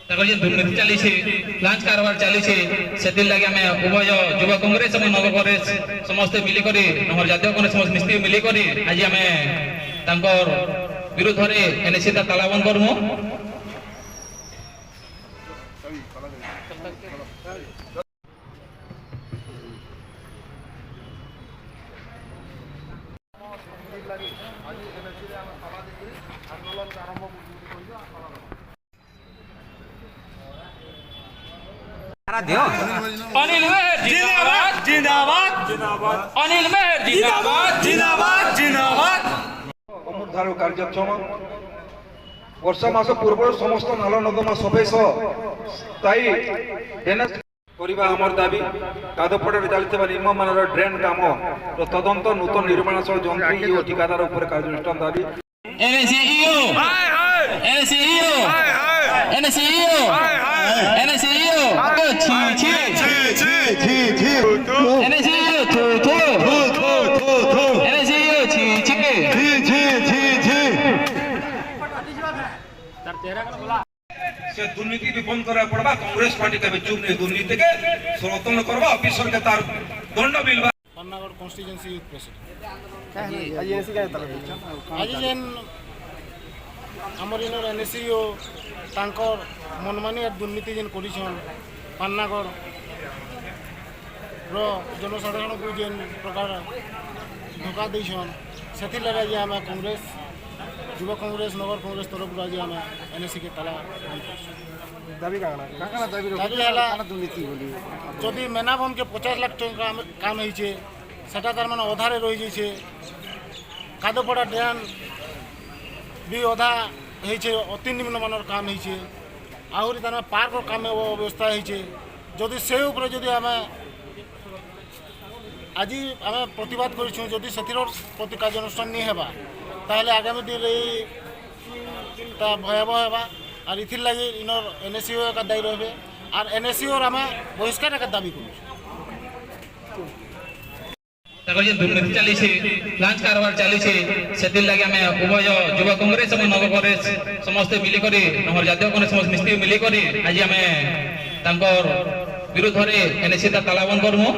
दुर्नीति चली लांच कारबार चली से लगे आम उभय युवा कांग्रेस और नव कांग्रेस समस्ते मिलिक जातीय कांग्रेस समस्त मिस्त्री मिलिक आज आम विरुद्ध में एनएससी तालाबंद करूँ। अनिल मेहर जिंदाबाद जिंदाबाद जिंदाबाद अनिल मेहर जिंदाबाद जिंदाबाद जिंदाबाद अमृतधार कार्यक्षम वर्षा मास पूर्व समस्त नाल नर्दमा सफाई स्थायी ड्रेनेज करने आमर दाबी कादपड़े चलता निम्नमान ड्रेन काम तदंत नूतन निर्माण सह जंत्री और ठिकादार उपर कार्यानुष्ठान दाबी से दुर्नीति भी बंद करा पड़बा। कांग्रेस पार्टी के चुप नहीं दुर्नीति के समर्थन करबा ऑफिसर के तार दंड मिलबा। पन्नागढ़ कॉन्स्टिट्यूएंसी यूथ प्रेसिडेंट आज एनसी का आज जेन हमर इनर एनएससीओ तांकर मनमानी और दुर्नीति जेन करिछन पन्नागढ़ रो जनसाधारण को जेन प्रकार धोखा देछन सेथि लगे जे हम कांग्रेस युवा कांग्रेस नगर कांग्रेस तरफ आज आम एनएससी के ताला दाबी दुर्नीति जदि मेनाबम के 50 लाख टका काम होइछे सेटा तार माने अधारे रहि जाइछे कादपड़ा ड्रेन भी अधा होइछे अति निम्नमानर काम होइछे आहुरी तार पार्क काम व्यवस्था होइछे जदि से ऊपर जदि आम आज आम प्रतिवाद करिछु जदि सेथिर प्रति कार्यानुष्ठान नहीं हेबा ताहले आगामी दिन भयावह हेबा और इथिर लगे इनर एनएससीओ का दायी रहे और एनएससीओ आम बहिष्कार का दाबी करूँ। दुर्नीति चली लांच कारबार चली से लगे आम उभय युवा कांग्रेस और नव कांग्रेस समस्ते मिलिक जातीय कांग्रेस समस्त मिस्त्री मिलिक आज आम विरुद्ध में एनएससी तालाबंद करूँ।